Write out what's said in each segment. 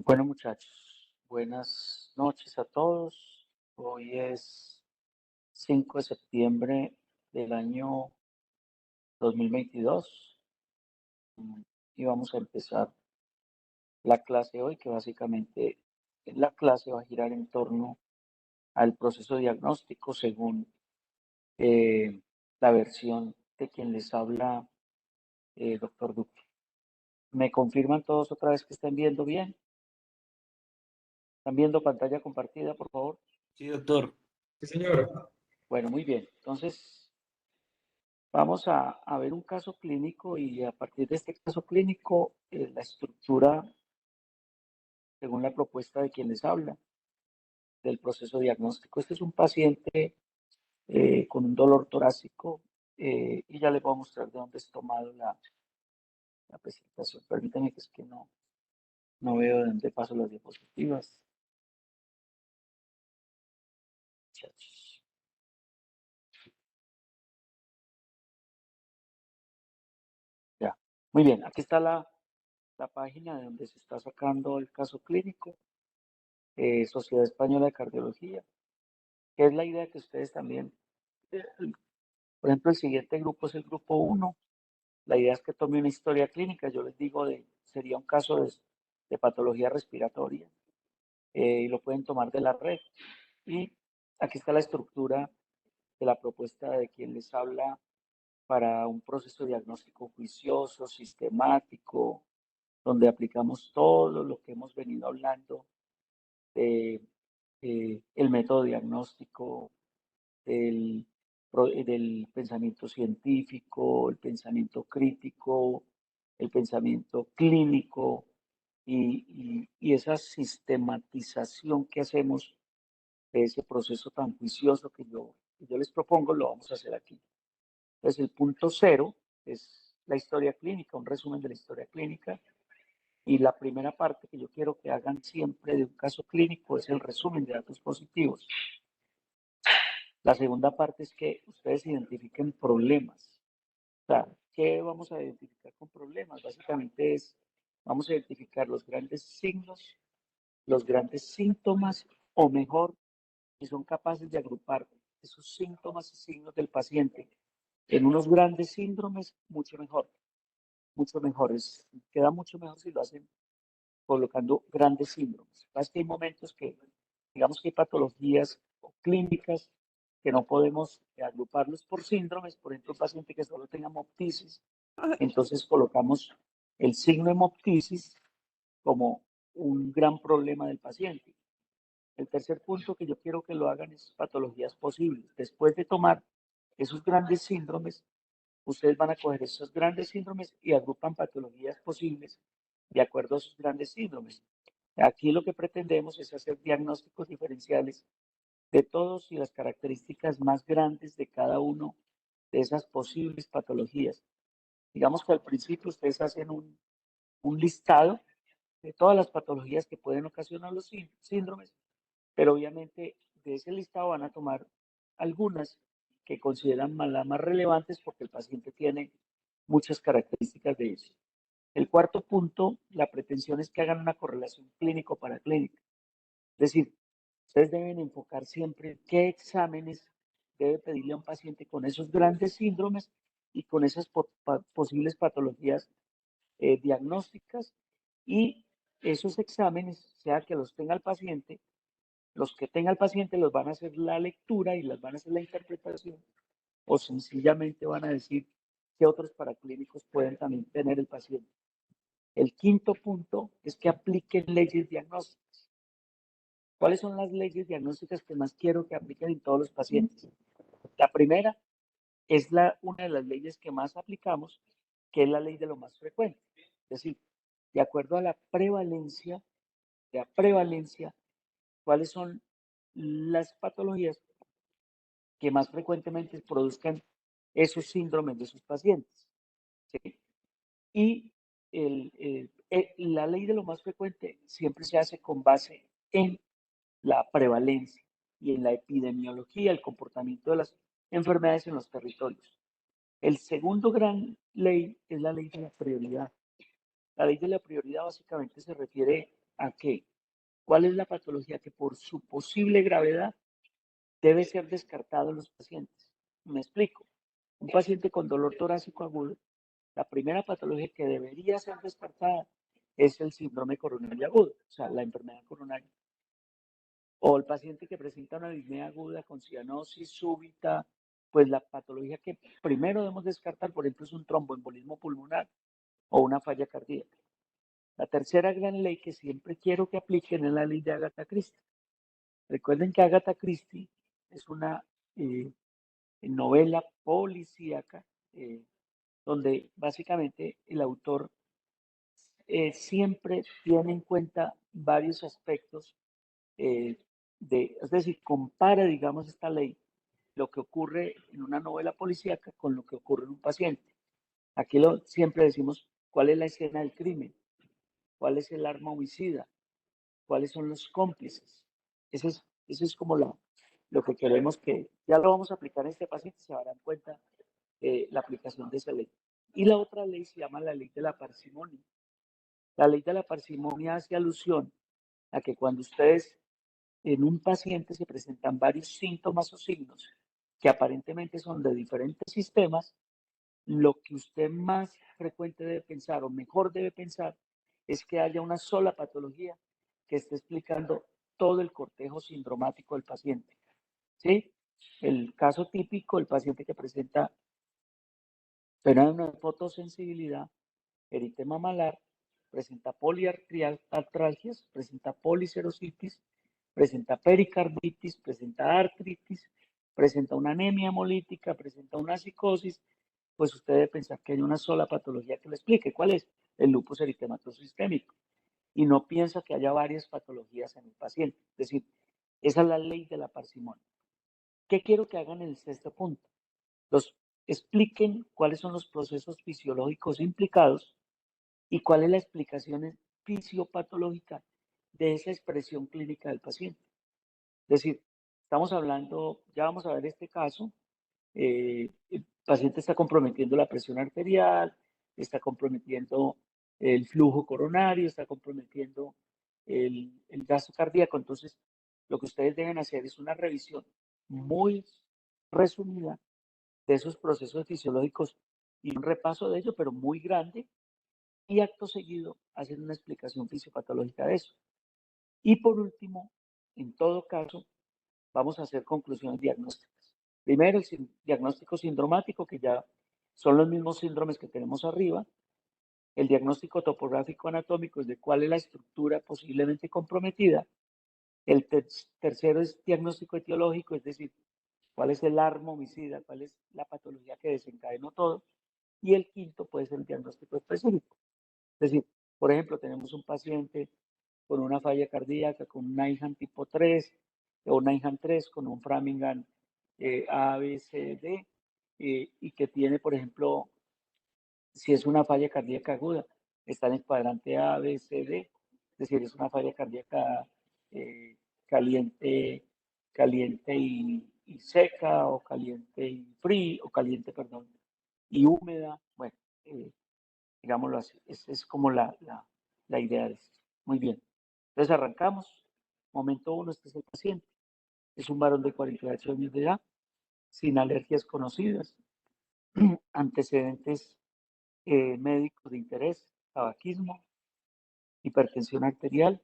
Bueno, muchachos, buenas noches a todos. Hoy es 5 de septiembre del año 2022 y vamos a empezar la clase hoy, que básicamente la clase va a girar en torno al proceso diagnóstico según eh, la versión de quien les habla, doctor Duque. ¿Me confirman todos otra vez que estén viendo bien? ¿Están viendo pantalla compartida, por favor? Sí, doctor. Sí, señor. Bueno, muy bien. Entonces, vamos a ver un caso clínico y a partir de este caso clínico, la estructura, según la propuesta de quien les habla, del proceso diagnóstico. Este es un paciente con un dolor torácico y ya les voy a mostrar de dónde es tomado la presentación. Permítanme que es que no veo de dónde paso las diapositivas. Muchachos. Ya, muy bien, aquí está la página de donde se está sacando el caso clínico, Sociedad Española de Cardiología, que es la idea que ustedes también, eh, por ejemplo, el siguiente grupo es el grupo 1. La idea es que tome una historia clínica, yo les digo, sería un caso de patología respiratoria, y lo pueden tomar de la red. Y aquí está la estructura de la propuesta de quien les habla para un proceso diagnóstico juicioso, sistemático, donde aplicamos todo lo que hemos venido hablando de el método diagnóstico, del, del pensamiento científico, el pensamiento crítico, el pensamiento clínico y esa sistematización que hacemos de ese proceso tan juicioso que yo les propongo, lo vamos a hacer aquí. Entonces, el punto cero es la historia clínica, un resumen de la historia clínica. Y la primera parte que yo quiero que hagan siempre de un caso clínico es el resumen de datos positivos. La segunda parte es que ustedes identifiquen problemas. O sea, ¿qué vamos a identificar con problemas? Básicamente vamos a identificar los grandes signos, los grandes síntomas, o mejor, si son capaces de agrupar esos síntomas y signos del paciente en unos grandes síndromes, mucho mejor. Mucho mejor. Queda mucho mejor si lo hacen colocando grandes síndromes. Es que hay momentos que, digamos que hay patologías o clínicas que no podemos agruparlos por síndromes, por ejemplo, un paciente que solo tenga hemoptisis, entonces colocamos el signo hemoptisis como un gran problema del paciente. El tercer punto que yo quiero que lo hagan es patologías posibles. Después de tomar esos grandes síndromes, ustedes van a coger esos grandes síndromes y agrupan patologías posibles de acuerdo a esos grandes síndromes. Aquí lo que pretendemos es hacer diagnósticos diferenciales de todos y las características más grandes de cada uno de esas posibles patologías. Digamos que al principio ustedes hacen un listado de todas las patologías que pueden ocasionar los síndromes, pero obviamente de ese listado van a tomar algunas que consideran las más relevantes porque el paciente tiene muchas características de eso. El cuarto punto, la pretensión es que hagan una correlación clínico-paraclínica. Es decir, ustedes deben enfocar siempre qué exámenes debe pedirle a un paciente con esos grandes síndromes y con esas posibles patologías diagnósticas, y esos exámenes, sea que los tenga el paciente, los que tenga el paciente los van a hacer la lectura y las van a hacer la interpretación, o sencillamente van a decir qué otros paraclínicos pueden también tener el paciente. El quinto punto es que apliquen leyes diagnósticas. ¿Cuáles son las leyes diagnósticas que más quiero que apliquen en todos los pacientes? La primera es una de las leyes que más aplicamos, que es la ley de lo más frecuente. Es decir, de acuerdo a la prevalencia, cuáles son las patologías que más frecuentemente produzcan esos síndromes de sus pacientes. ¿Sí? Y la ley de lo más frecuente siempre se hace con base en la prevalencia y en la epidemiología, el comportamiento de las enfermedades en los territorios. El segundo ley es la ley de la prioridad. La ley de la prioridad básicamente se refiere a que cuál es la patología que por su posible gravedad debe ser descartado en los pacientes. Me explico. Un paciente con dolor torácico agudo, la primera patología que debería ser descartada es el síndrome coronario agudo, o sea, la enfermedad coronaria. O el paciente que presenta una disnea aguda con cianosis súbita, pues la patología que primero debemos descartar, por ejemplo, es un tromboembolismo pulmonar o una falla cardíaca. La tercera gran ley que siempre quiero que apliquen es la ley de Agatha Christie. Recuerden que Agatha Christie es una novela policíaca donde básicamente el autor siempre tiene en cuenta varios aspectos es decir, compara, digamos, esta ley, lo que ocurre en una novela policíaca con lo que ocurre en un paciente. Aquí siempre decimos cuál es la escena del crimen, cuál es el arma homicida, cuáles son los cómplices. Eso es como lo que queremos que, ya lo vamos a aplicar en este paciente, se darán cuenta la aplicación de esa ley. Y la otra ley se llama la ley de la parsimonia. La ley de la parsimonia hace alusión a que cuando ustedes en un paciente se presentan varios síntomas o signos que aparentemente son de diferentes sistemas, lo que usted más frecuente debe pensar o mejor debe pensar es que haya una sola patología que esté explicando todo el cortejo sindromático del paciente. ¿Sí? El caso típico, el paciente que presenta fenómeno de fotosensibilidad, eritema malar, presenta poliartralgias, presenta policerositis, presenta pericarditis, presenta artritis, presenta una anemia hemolítica, presenta una psicosis, pues usted debe pensar que hay una sola patología que le explique. ¿Cuál es? El lupus eritematoso sistémico. Y no piensa que haya varias patologías en el paciente. Es decir, esa es la ley de la parsimonia. ¿Qué quiero que hagan en el sexto punto? Los expliquen cuáles son los procesos fisiológicos implicados y cuál es la explicación fisiopatológica de esa expresión clínica del paciente. Es decir, estamos hablando, ya vamos a ver este caso, el paciente está comprometiendo la presión arterial, está comprometiendo el flujo coronario, está comprometiendo el gasto cardíaco. Entonces, lo que ustedes deben hacer es una revisión muy resumida de esos procesos fisiológicos y un repaso de ello, pero muy grande, y acto seguido hacer una explicación fisiopatológica de eso. Y por último, en todo caso, vamos a hacer conclusiones diagnósticas. Primero, el diagnóstico sindromático, que ya son los mismos síndromes que tenemos arriba. El diagnóstico topográfico anatómico es de cuál es la estructura posiblemente comprometida. El tercero es diagnóstico etiológico, es decir, cuál es el arma homicida, cuál es la patología que desencadenó todo. Y el quinto puede ser el diagnóstico específico. Es decir, por ejemplo, tenemos un paciente con una falla cardíaca, con un IHAM tipo 3 o un IHAM 3 con un Framingham A, B, C, D, y que tiene, por ejemplo, si es una falla cardíaca aguda, está en el cuadrante A, B, C, D, es decir, es una falla cardíaca eh, caliente, caliente y seca, o caliente y frío, o caliente, perdón, y húmeda. Bueno, digámoslo así, es como la idea de esto. Muy bien. Entonces arrancamos. Momento uno, este es el paciente. Es un varón de 48 años de edad, sin alergias conocidas, antecedentes médicos de interés, tabaquismo, hipertensión arterial,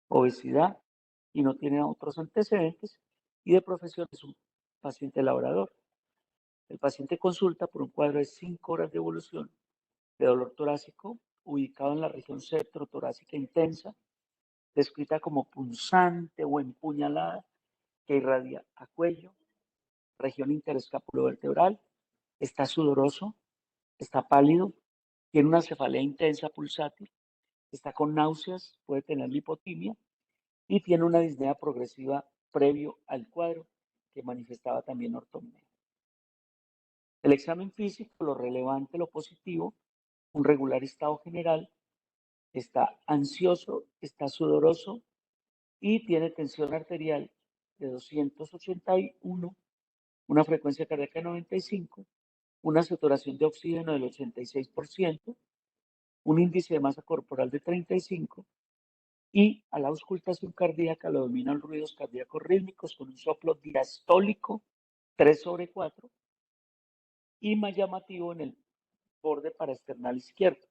obesidad, y no tiene otros antecedentes, y de profesión es un paciente labrador. El paciente consulta por un cuadro de 5 horas de evolución de dolor torácico ubicado en la región centrotorácica intensa, descrita como punzante o empuñalada, que irradia a cuello, región interescapulovertebral, está sudoroso, está pálido, tiene una cefalea intensa pulsátil, está con náuseas, puede tener lipotimia y tiene una disnea progresiva previo al cuadro que manifestaba también ortomía. El examen físico, lo relevante, lo positivo, un regular estado general, está ansioso, está sudoroso y tiene tensión arterial de 281, una frecuencia cardíaca de 95, una saturación de oxígeno del 86%, un índice de masa corporal de 35 Y a la auscultación cardíaca lo dominan ruidos cardíacos rítmicos con un soplo diastólico 3/4 y más llamativo en el borde paraesternal izquierdo.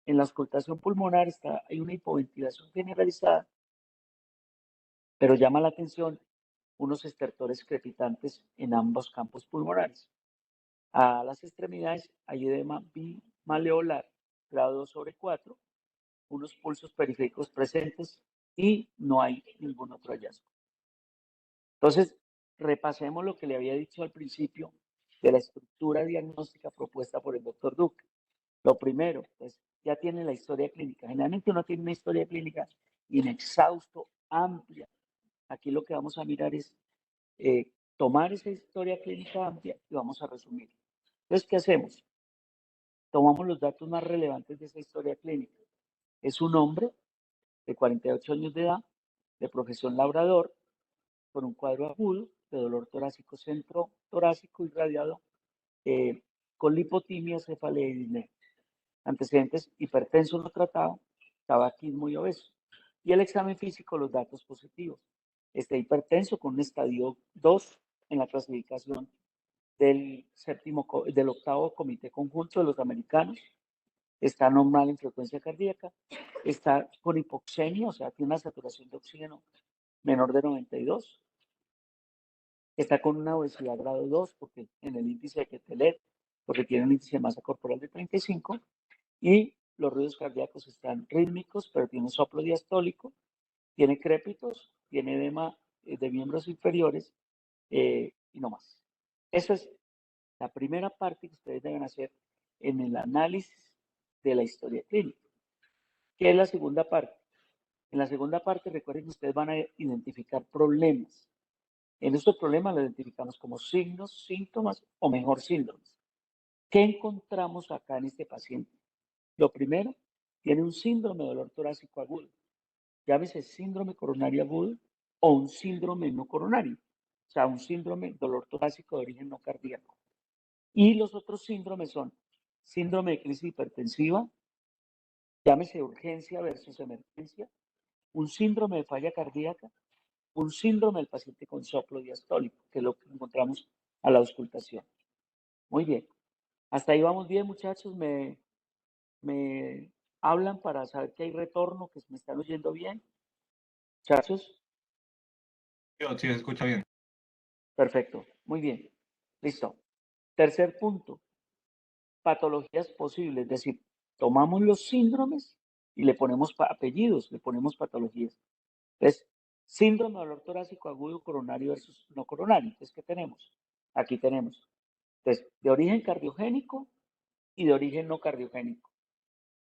En la auscultación pulmonar hay una hipoventilación generalizada, pero llama la atención unos estertores crepitantes en ambos campos pulmonares. A las extremidades hay edema bimaleolar, grado 2/4, unos pulsos periféricos presentes y no hay ningún otro hallazgo. Entonces, repasemos lo que le había dicho al principio de la estructura diagnóstica propuesta por el doctor Duque. Lo primero, pues ya tiene la historia clínica. Generalmente uno tiene una historia clínica inexhausto, amplia. Aquí lo que vamos a mirar es tomar esa historia clínica amplia y vamos a resumir. Entonces, ¿qué hacemos? Tomamos los datos más relevantes de esa historia clínica. Es un hombre de 48 años de edad, de profesión labrador, con un cuadro agudo de dolor torácico centro torácico irradiado, con lipotimia, cefalea y disnea. Antecedentes: hipertenso no tratado, tabaquismo y obeso. Y el examen físico, los datos positivos. Está hipertenso con un estadio 2 en la clasificación del octavo comité conjunto de los americanos. Está normal en frecuencia cardíaca. Está con hipoxemia, o sea, tiene una saturación de oxígeno menor de 92. Está con una obesidad grado 2 porque en el índice de Quetelet, porque tiene un índice de masa corporal de 35. Y los ruidos cardíacos están rítmicos, pero tiene un soplo diastólico, tiene crépitos, tiene edema de miembros inferiores y no más. Esa es la primera parte que ustedes deben hacer en el análisis de la historia clínica. ¿Qué es la segunda parte? En la segunda parte, recuerden que ustedes van a identificar problemas. En estos problemas los identificamos como signos, síntomas o mejor síndromes. ¿Qué encontramos acá en este paciente? Lo primero, tiene un síndrome de dolor torácico agudo. Llámese síndrome coronario agudo o un síndrome no coronario. O sea, un síndrome dolor torácico de origen no cardíaco. Y los otros síndromes son síndrome de crisis hipertensiva, llámese urgencia versus emergencia, un síndrome de falla cardíaca, un síndrome del paciente con soplo diastólico, que es lo que encontramos a la auscultación. Muy bien. Hasta ahí vamos bien, muchachos. Me hablan para saber que hay retorno, que me están oyendo bien. Muchachos. Sí, se escucha bien. Perfecto. Muy bien. Listo. Tercer punto. Patologías posibles. Es decir, tomamos los síndromes y le ponemos apellidos, le ponemos patologías. Entonces, síndrome de dolor torácico agudo coronario versus no coronario. Entonces, ¿qué tenemos? Aquí tenemos. Entonces, de origen cardiogénico y de origen no cardiogénico.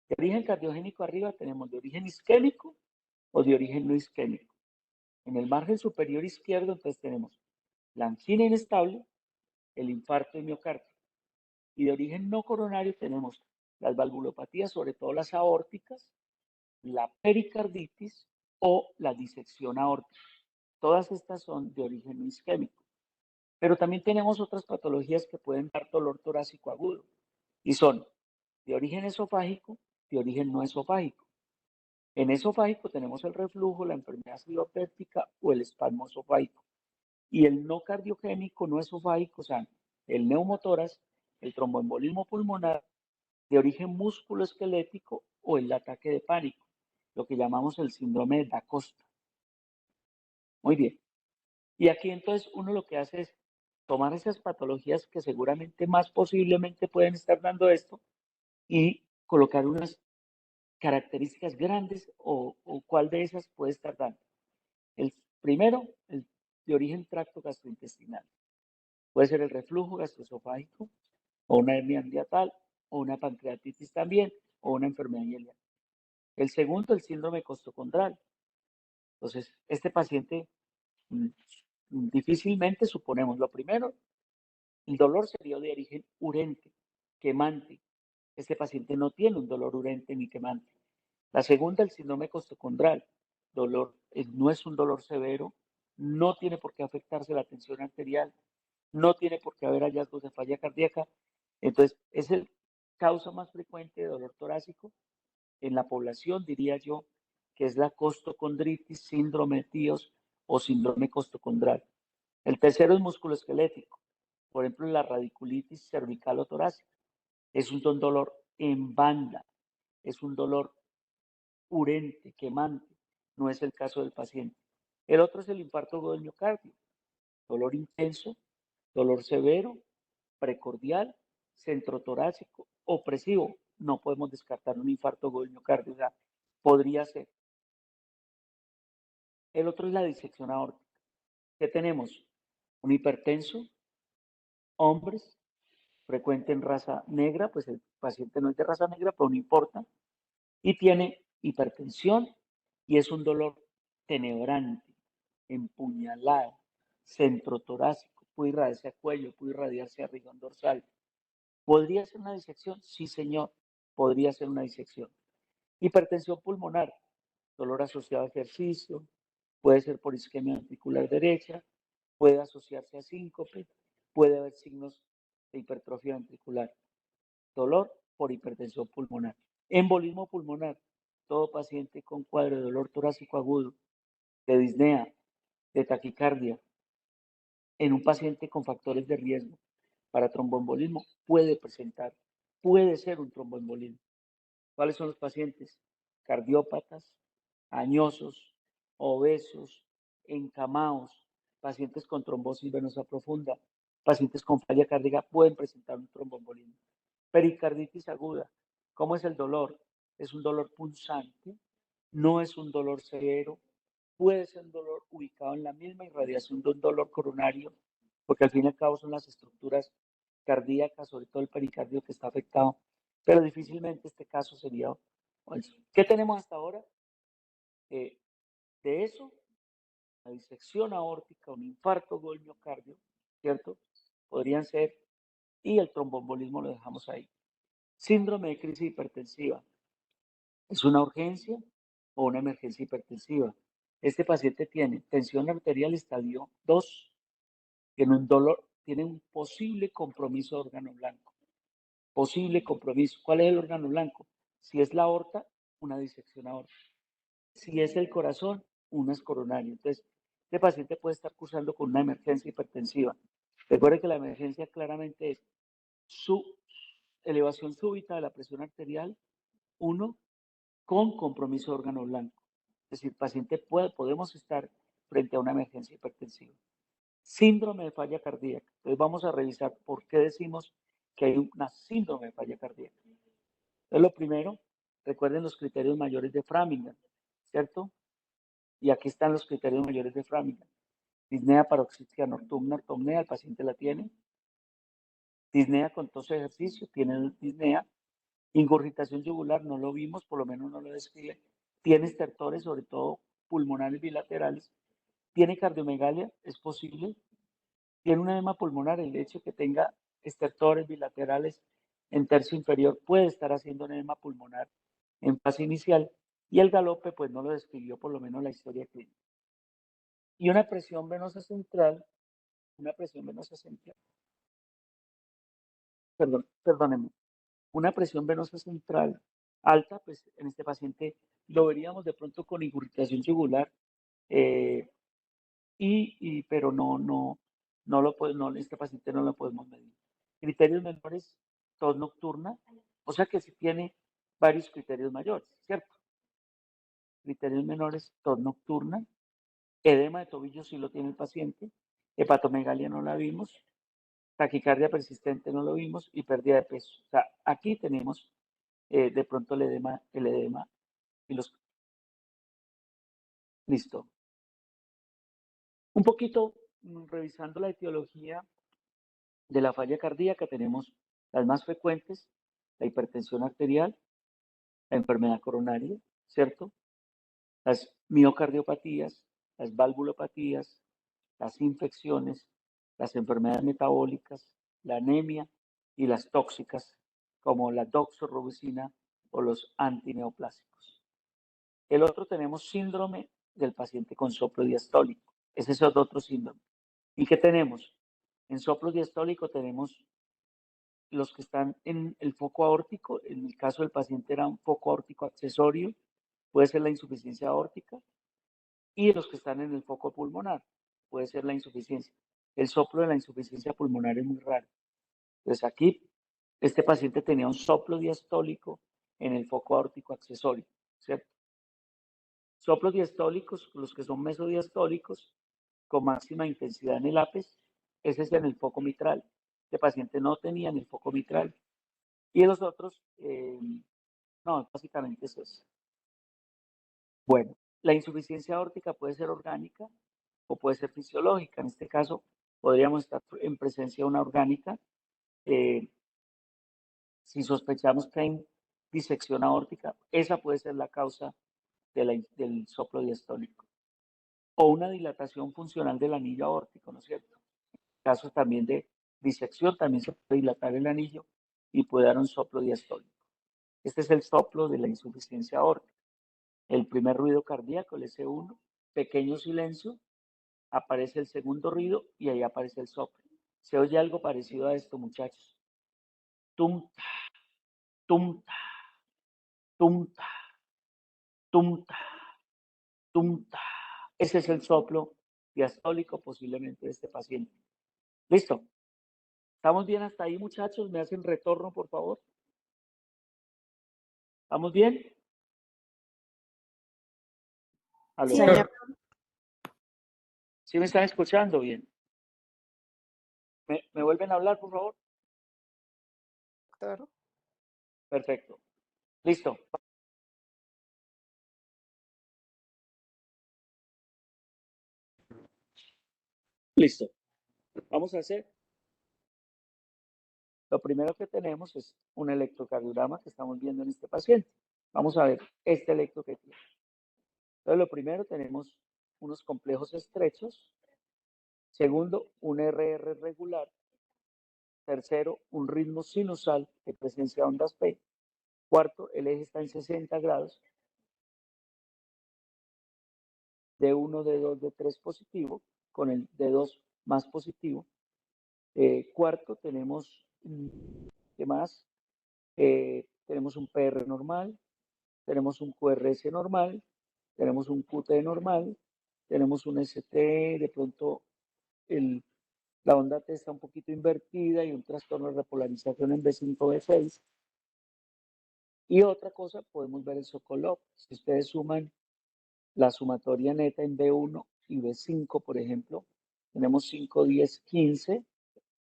De origen cardiogénico arriba tenemos de origen isquémico o de origen no isquémico. En el margen superior izquierdo, entonces tenemos la angina inestable, el infarto de miocardio. Y de origen no coronario tenemos las valvulopatías, sobre todo las aórticas, la pericarditis o la disección aórtica. Todas estas son de origen no isquémico. Pero también tenemos otras patologías que pueden dar dolor torácico agudo y son de origen esofágico, de origen no esofágico. En esofágico tenemos el reflujo, la enfermedad celopéptica o el espasmo esofágico. Y el no cardiogénico, no esofágico, o sea, el neumotórax, el tromboembolismo pulmonar, de origen musculoesquelético o el ataque de pánico, lo que llamamos el síndrome de Da Costa. Muy bien. Y aquí entonces uno lo que hace es tomar esas patologías que seguramente más posiblemente pueden estar dando esto y colocar unas características grandes o cuál de esas puede estar dando. El primero, el de origen tracto gastrointestinal. Puede ser el reflujo gastroesofágico o una hernia hiatal o una pancreatitis también o una enfermedad ileal. El segundo, el síndrome costocondral. Entonces, este paciente difícilmente suponemos. Lo primero, el dolor sería de origen urente, quemante. Este paciente no tiene un dolor urente ni quemante. La segunda, el síndrome costocondral. Dolor, no es un dolor severo, no tiene por qué afectarse la tensión arterial, no tiene por qué haber hallazgos de falla cardíaca. Entonces, es el causa más frecuente de dolor torácico en la población, diría yo, que es la costocondritis, síndrome de Tíos o síndrome costocondral. El tercero es musculoesquelético, por ejemplo, la radiculitis cervical o torácica. Es un dolor en banda, es un dolor urente, quemante, no es el caso del paciente. El otro es el infarto agudo del miocardio, dolor intenso, dolor severo, precordial, centrotorácico, opresivo. No podemos descartar un infarto agudo del miocardio, o sea, podría ser. El otro es la disección aórtica. ¿Qué tenemos? Un hipertenso, hombres, frecuente en raza negra, pues el paciente no es de raza negra, pero no importa, y tiene hipertensión y es un dolor tenebrante, empuñalado, centro torácico, puede irradiarse a cuello, puede irradiarse a riñón dorsal. ¿Podría ser una disección? Sí, señor, podría ser una disección. Hipertensión pulmonar, dolor asociado a ejercicio, puede ser por isquemia ventricular derecha, puede asociarse a síncope, puede haber signos de hipertrofia ventricular. Dolor por hipertensión pulmonar. Embolismo pulmonar, todo paciente con cuadro de dolor torácico agudo, de disnea, de taquicardia, en un paciente con factores de riesgo para tromboembolismo puede ser un tromboembolismo. ¿Cuáles son los pacientes? Cardiópatas, añosos, obesos, encamados, pacientes con trombosis venosa profunda, pacientes con falla cardíaca pueden presentar un tromboembolismo. Pericarditis aguda. ¿Cómo es el dolor? Es un dolor punzante, no es un dolor severo, puede ser un dolor ubicado en la misma irradiación de un dolor coronario, porque al fin y al cabo son las estructuras cardíacas, sobre todo el pericardio que está afectado, pero difícilmente este caso sería. ¿Qué tenemos hasta ahora? De eso, la disección aórtica, un infarto del miocardio, ¿cierto? Podrían ser, y el tromboembolismo lo dejamos ahí. Síndrome de crisis hipertensiva. ¿Es una urgencia o una emergencia hipertensiva? Este paciente tiene tensión arterial estadio 2, tiene un dolor, tiene un posible compromiso de órgano blanco. Posible compromiso. ¿Cuál es el órgano blanco? Si es la aorta, una disección aórtica. Si es el corazón, una es coronaria. Entonces, este paciente puede estar cursando con una emergencia hipertensiva. Recuerde que la emergencia claramente es su elevación súbita de la presión arterial, 1, con compromiso de órgano blanco. Es decir, paciente podemos estar frente a una emergencia hipertensiva. Síndrome de falla cardíaca. Entonces vamos a revisar por qué decimos que hay una síndrome de falla cardíaca. Entonces lo primero, recuerden los criterios mayores de Framingham, ¿cierto? Y aquí están los criterios mayores de Framingham. Disnea paroxística nocturna, ortopnea, el paciente la tiene. Disnea con tos de ejercicio, tiene disnea. Ingurgitación yugular, no lo vimos, por lo menos no lo describe. Tiene estertores, sobre todo pulmonares bilaterales. Tiene cardiomegalia, es posible. Tiene un edema pulmonar, el hecho de que tenga estertores bilaterales en tercio inferior puede estar haciendo un edema pulmonar en fase inicial. Y el galope, pues no lo describió por lo menos la historia clínica. Y una presión venosa central, perdónenme, una presión venosa central alta, pues en este paciente lo veríamos de pronto con ingurgitación yugular, pero este paciente no lo podemos medir. Criterios menores, tos nocturna, o sea que sí tiene varios criterios mayores, ¿cierto? Criterios menores, tos nocturna, edema de tobillo sí lo tiene el paciente, hepatomegalia no la vimos, taquicardia persistente no lo vimos y pérdida de peso. O sea, aquí tenemos de pronto el edema y los. Listo. Un poquito revisando la etiología de la falla cardíaca, tenemos las más frecuentes, la hipertensión arterial, la enfermedad coronaria, ¿cierto? Las miocardiopatías, las valvulopatías, las infecciones, las enfermedades metabólicas, la anemia y las tóxicas, como la doxorubicina o los antineoplásicos. El otro tenemos síndrome del paciente con soplo diastólico. Ese es otro síndrome. ¿Y qué tenemos? En soplo diastólico tenemos los que están en el foco aórtico. En el caso del paciente era un foco aórtico accesorio, puede ser la insuficiencia aórtica, y los que están en el foco pulmonar, puede ser la insuficiencia. El soplo de la insuficiencia pulmonar es muy raro. Entonces aquí, este paciente tenía un soplo diastólico en el foco aórtico accesorio, ¿cierto? Soplos diastólicos, los que son mesodiastólicos, con máxima intensidad en el ápice, ese es en el foco mitral. Este paciente no tenía en el foco mitral. Y los otros, no, básicamente eso es. Bueno, la insuficiencia aórtica puede ser orgánica o puede ser fisiológica. En este caso, podríamos estar en presencia de una orgánica. Si sospechamos que hay disección aórtica, esa puede ser la causa del soplo diastólico. O una dilatación funcional del anillo aórtico, ¿no es cierto? Casos también de disección, también se puede dilatar el anillo y puede dar un soplo diastólico. Este es el soplo de la insuficiencia aórtica. El primer ruido cardíaco, el S1, pequeño silencio, aparece el segundo ruido y ahí aparece el soplo. Se oye algo parecido a esto, muchachos. Tum, tum, tum, tum, tum. Ese es el soplo diastólico posiblemente de este paciente. ¿Listo? ¿Estamos bien hasta ahí, muchachos? ¿Me hacen retorno, por favor? ¿Estamos bien? ¿Aló? Señor, ¿Sí me están escuchando bien? ¿Me vuelven a hablar, por favor? doctor. Perfecto. Listo. Listo. Vamos a hacer. Lo primero que tenemos es un electrocardiograma que estamos viendo en este paciente. Vamos a ver este electro que tiene. Entonces, lo primero tenemos unos complejos estrechos. Segundo, un RR regular. Tercero, un ritmo sinusal de presencia de ondas P. Cuarto, el eje está en 60 grados. D1, D2, D3 positivo, con el D2 más positivo. Cuarto, tenemos, ¿qué más? Tenemos un PR normal, tenemos un QRS normal, tenemos un QT normal, tenemos un ST, de pronto la onda T está un poquito invertida y un trastorno de repolarización en B5, B6. Y otra cosa, podemos ver el Sokolov. Si ustedes suman la sumatoria neta en B1 y B5, por ejemplo, tenemos 5, 10, 15,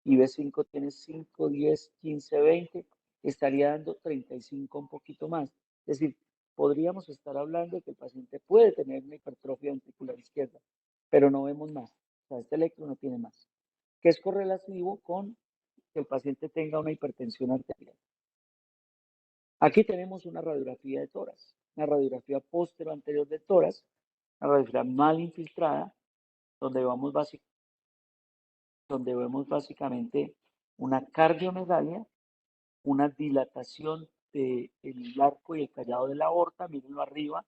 y B5 tiene 5, 10, 15, 20, estaría dando 35, un poquito más. Es decir, podríamos estar hablando de que el paciente puede tener una hipertrofia ventricular izquierda, pero no vemos más. O sea, este electro no tiene más, que es correlativo con que el paciente tenga una hipertensión arterial. Aquí tenemos una radiografía de tórax, una radiografía póstero-anterior de tórax, una radiografía mal infiltrada, donde vemos básicamente una cardiomegalia, una dilatación del arco y el callado de la aorta, mírenlo arriba.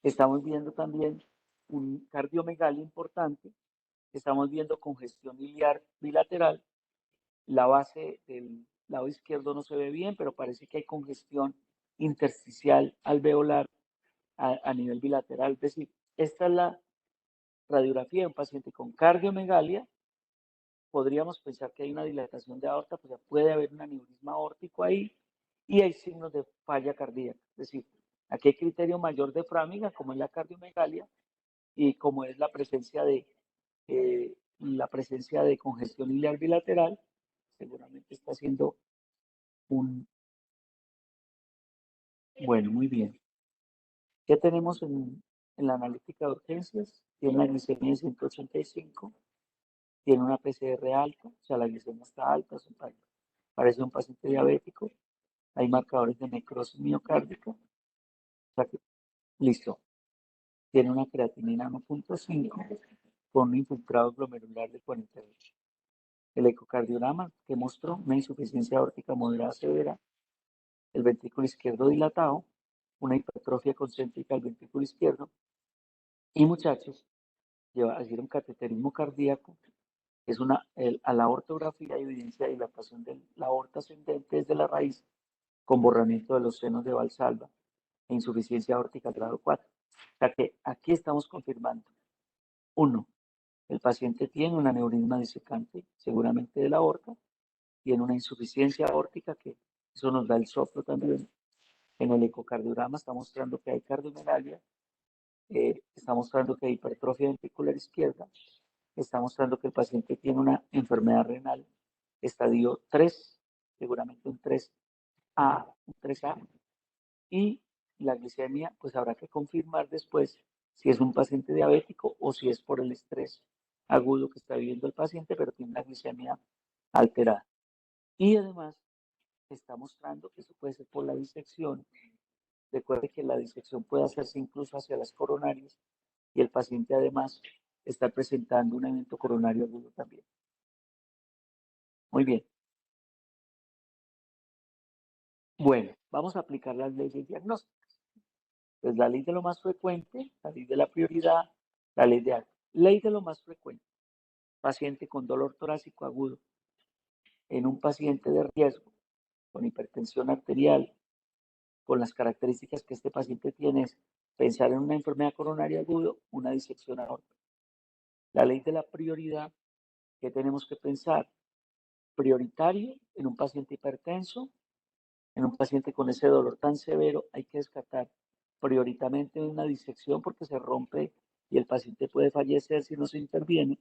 Estamos viendo también un cardiomegalia importante, estamos viendo congestión iliar bilateral. La base del lado izquierdo no se ve bien, pero parece que hay congestión intersticial alveolar a nivel bilateral. Es decir, esta es la radiografía de un paciente con cardiomegalia. Podríamos pensar que hay una dilatación de aorta, pues ya puede haber un aneurisma aórtico ahí y hay signos de falla cardíaca. Es decir, aquí hay criterio mayor de Framingham, como es la cardiomegalia y como es la presencia de congestión iliar bilateral, seguramente está haciendo un... Bueno, muy bien. ¿Qué tenemos en la analítica de urgencias? Tiene la glicemia de 185, tiene una PCR alta, o sea, la glicemia está alta, parece un paciente diabético, hay marcadores de necrosis miocárdica, o sea que, listo, tiene una creatinina 1.5 con un infiltrado glomerular de 48. El ecocardiograma que mostró una insuficiencia aórtica moderada severa, el ventrículo izquierdo dilatado, una hipertrofia concéntrica del ventrículo izquierdo y, muchachos, hacer un cateterismo cardíaco, es a la ortografía evidencia de dilatación de la aorta ascendente desde la raíz con borramiento de los senos de Valsalva. e insuficiencia aórtica grado 4. O sea que aquí estamos confirmando. 1. El paciente tiene un aneurisma disecante, seguramente de la aorta, tiene una insuficiencia aórtica, que eso nos da el soplo también. En el ecocardiograma está mostrando que hay cardiomegalia, está mostrando que hay hipertrofia ventricular izquierda, está mostrando que el paciente tiene una enfermedad renal estadio 3, seguramente un 3A, y la glicemia, pues habrá que confirmar después si es un paciente diabético o si es por el estrés agudo que está viviendo el paciente, pero tiene una glicemia alterada. Y además está mostrando que eso puede ser por la disección. Recuerde que la disección puede hacerse incluso hacia las coronarias y el paciente además está presentando un evento coronario agudo también. Muy bien. Bueno, vamos a aplicar las leyes diagnósticas. Pues la ley de lo más frecuente, la ley de la prioridad, la ley de lo más frecuente. Paciente con dolor torácico agudo en un paciente de riesgo, con hipertensión arterial, con las características que este paciente tiene, es pensar en una enfermedad coronaria aguda, una disección aórtica. La ley de la prioridad, ¿qué tenemos que pensar? Prioritario en un paciente hipertenso, en un paciente con ese dolor tan severo, hay que descartar prioritariamente una disección porque se rompe y el paciente puede fallecer si no se interviene,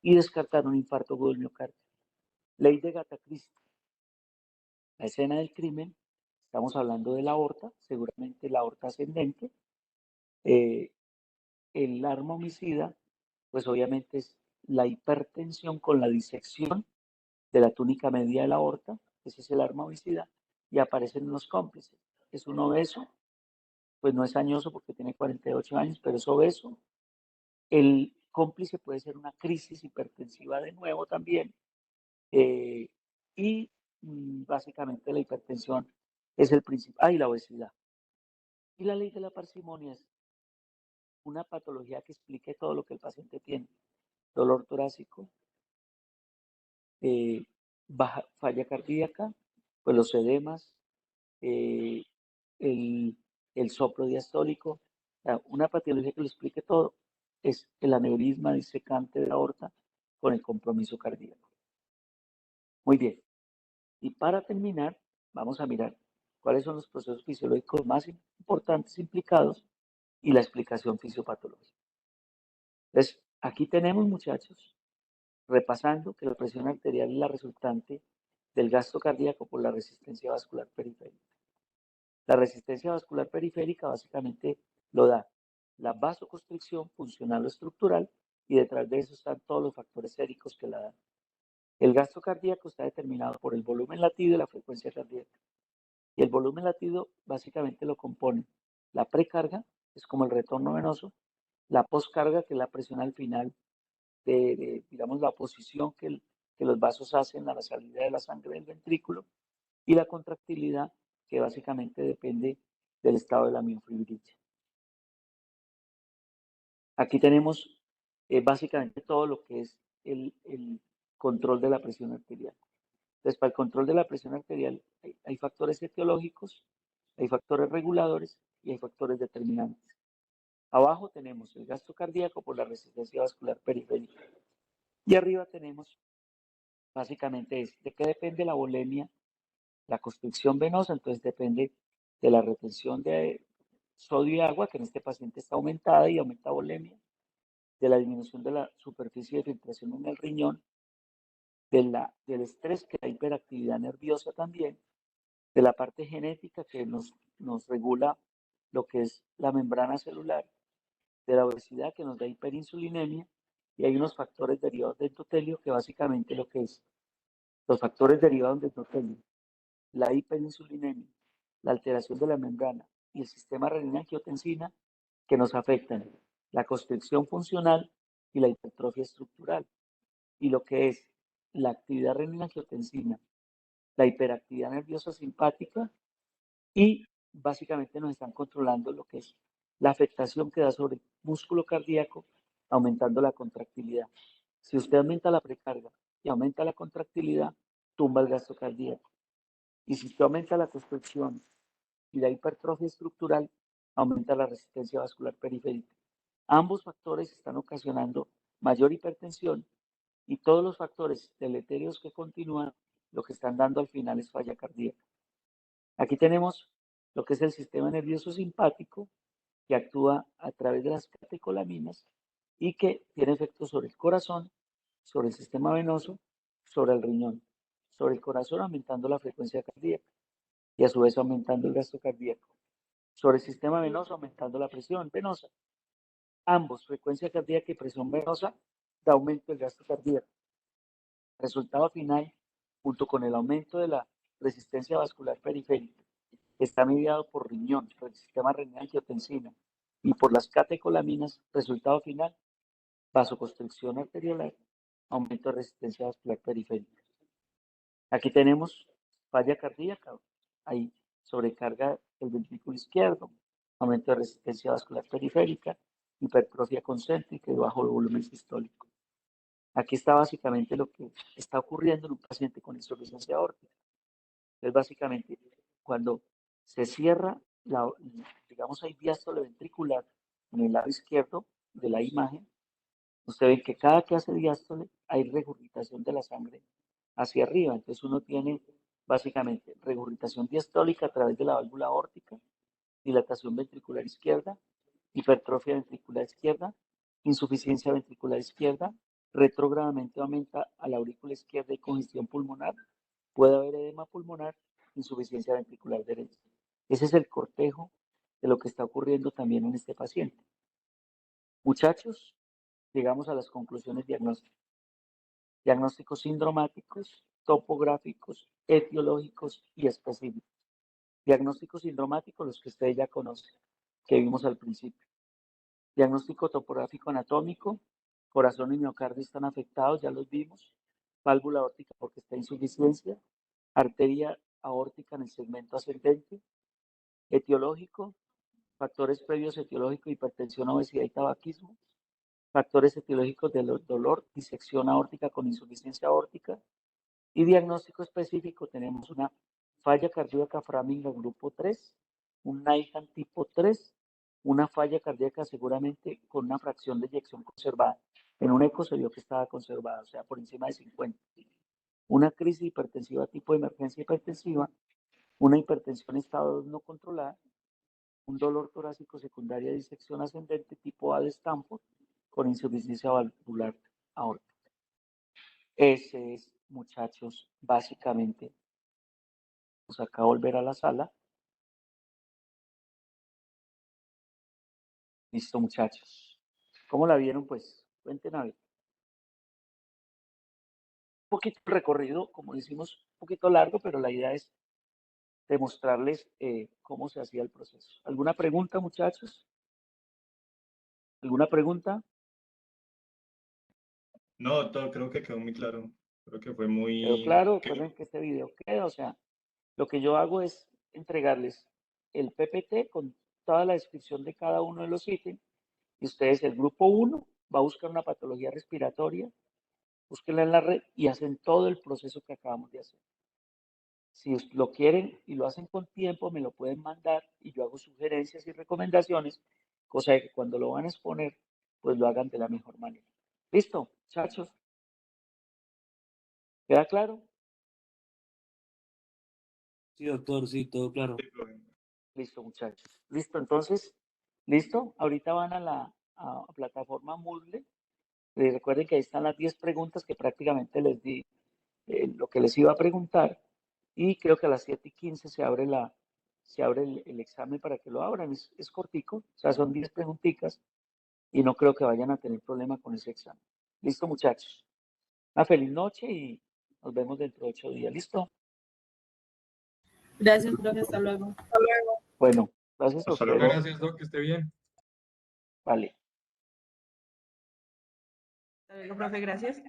y descartar un infarto agudo del miocardio. Ley de Agatha Christie. La escena del crimen, estamos hablando de la aorta, seguramente la aorta ascendente. El arma homicida, pues obviamente es la hipertensión con la disección de la túnica media de la aorta, ese es el arma homicida, y aparecen los cómplices. Es un obeso, pues no es añoso porque tiene 48 años, pero es obeso. El cómplice puede ser una crisis hipertensiva de nuevo también, y básicamente la hipertensión es el principal, y la obesidad. Y la ley de la parsimonia es una patología que explique todo lo que el paciente tiene: dolor torácico, baja falla cardíaca, pues los edemas, eh, el, el soplo diastólico. O sea, una patología que lo explique todo es el aneurisma disecante de la aorta con el compromiso cardíaco. Muy bien. Y para terminar, vamos a mirar cuáles son los procesos fisiológicos más importantes implicados y la explicación fisiopatológica. Entonces, aquí tenemos, muchachos, repasando que la presión arterial es la resultante del gasto cardíaco por la resistencia vascular periférica. La resistencia vascular periférica básicamente lo da la vasoconstricción funcional o estructural, y detrás de eso están todos los factores séricos que la dan. El gasto cardíaco está determinado por el volumen latido y la frecuencia cardíaca. Y el volumen latido básicamente lo compone la precarga, es como el retorno venoso, la poscarga, que es la presión al final digamos, la oposición que los vasos hacen a la salida de la sangre del ventrículo, y la contractilidad, que básicamente depende del estado de la miofibrila. Aquí tenemos básicamente todo lo que es el control de la presión arterial. Entonces, para el control de la presión arterial hay factores etiológicos, hay factores reguladores y hay factores determinantes. Abajo tenemos el gasto cardíaco por la resistencia vascular periférica. Y arriba tenemos básicamente de qué depende la volemia, la constricción venosa. Entonces depende de la retención de sodio y agua, que en este paciente está aumentada y aumenta volemia, de la disminución de la superficie de filtración en el riñón, del estrés, que es la hiperactividad nerviosa también, de la parte genética que nos regula lo que es la membrana celular, de la obesidad que nos da hiperinsulinemia, y hay unos factores derivados del endotelio que básicamente lo que es los factores derivados del endotelio, la hiperinsulinemia, la alteración de la membrana y el sistema renina-angiotensina, que nos afectan la constricción funcional y la hipertrofia estructural. Y lo que es la actividad renina-angiotensina, la hiperactividad nerviosa simpática, y básicamente nos están controlando lo que es la afectación que da sobre el músculo cardíaco, aumentando la contractilidad. Si usted aumenta la precarga y aumenta la contractilidad, tumba el gasto cardíaco. Y si usted aumenta la constricción y la hipertrofia estructural aumenta la resistencia vascular periférica. Ambos factores están ocasionando mayor hipertensión y todos los factores deleterios que continúan lo que están dando al final es falla cardíaca. Aquí tenemos lo que es el sistema nervioso simpático que actúa a través de las catecolaminas y que tiene efectos sobre el corazón, sobre el sistema venoso, sobre el riñón, sobre el corazón aumentando la frecuencia cardíaca y a su vez aumentando el gasto cardíaco, sobre el sistema venoso aumentando la presión venosa. Ambos, frecuencia cardíaca y presión venosa, da aumento del gasto cardíaco. Resultado final, junto con el aumento de la resistencia vascular periférica, está mediado por riñón, por el sistema renina-angiotensina y por las catecolaminas. Resultado final, vasoconstricción arteriolar, aumento de resistencia vascular periférica. Aquí tenemos falla cardíaca, hay sobrecarga del ventrículo izquierdo, aumento de resistencia vascular periférica, hipertrofia concéntrica y bajo volumen sistólico. Aquí está básicamente lo que está ocurriendo en un paciente con insuficiencia aórtica. Es básicamente cuando se cierra, digamos, hay diástole ventricular en el lado izquierdo de la imagen. Usted ve que cada que hace diástole hay regurgitación de la sangre hacia arriba. Entonces uno tiene básicamente regurgitación diastólica a través de la válvula aórtica, dilatación ventricular izquierda, hipertrofia ventricular izquierda, insuficiencia ventricular izquierda, retrógradamente aumenta a la aurícula izquierda y congestión pulmonar, puede haber edema pulmonar, insuficiencia ventricular derecha. Ese es el cortejo de lo que está ocurriendo también en este paciente. Muchachos, llegamos a las conclusiones diagnósticas. Diagnósticos sindromáticos, topográficos, etiológicos y específicos. Diagnósticos sindromáticos, los que ustedes ya conocen, que vimos al principio. Diagnóstico topográfico anatómico, corazón y miocardio están afectados, ya los vimos. Válvula aórtica porque está insuficiencia, arteria aórtica en el segmento ascendente. Etiológico, factores previos etiológicos, hipertensión, obesidad y tabaquismo. Factores etiológicos del dolor, disección aórtica con insuficiencia aórtica. Y diagnóstico específico, tenemos una falla cardíaca Framingham grupo 3, un NIHAM tipo 3, una falla cardíaca seguramente con una fracción de eyección conservada. En un eco se vio que estaba conservada, o sea, por encima de 50. Una crisis hipertensiva tipo de emergencia hipertensiva, una hipertensión estado 2 no controlada, un dolor torácico secundaria de disección ascendente tipo A de Stanford con insuficiencia valvular aórtica. Ese es, muchachos, básicamente. Vamos acá a volver a la sala. Listo, muchachos. ¿Cómo la vieron? Pues, cuenten a ver. Un poquito recorrido, como decimos, un poquito largo, pero la idea es demostrarles cómo se hacía el proceso. ¿Alguna pregunta, muchachos? ¿Alguna pregunta? No, doctor, creo que quedó muy claro. Creo que fue ¿Quedó muy... claro? Recuerden que este video queda, o sea, lo que yo hago es entregarles el PPT con toda la descripción de cada uno de los ítems y ustedes, el grupo 1, va a buscar una patología respiratoria, búsquenla en la red y hacen todo el proceso que acabamos de hacer. Si lo quieren y lo hacen con tiempo, me lo pueden mandar y yo hago sugerencias y recomendaciones, cosa de que cuando lo van a exponer, pues lo hagan de la mejor manera. ¿Listo, muchachos? ¿Queda claro? Sí, doctor, sí, todo claro. Listo, muchachos. Listo, entonces, ¿listo? Ahorita van a la plataforma Moodle. Recuerden que ahí están las 10 preguntas que prácticamente les di lo que les iba a preguntar. Y creo que a las 7:15 se abre el examen para que lo abran. Es cortico, o sea, son 10 preguntitas y no creo que vayan a tener problema con ese examen. Listo, muchachos. Una feliz noche y nos vemos dentro de 8 días. ¿Listo? Gracias, profe. Hasta luego. Bueno, gracias a Hasta luego. ustedes. Gracias, doc, que esté bien. Vale. Hasta luego, profe. Gracias.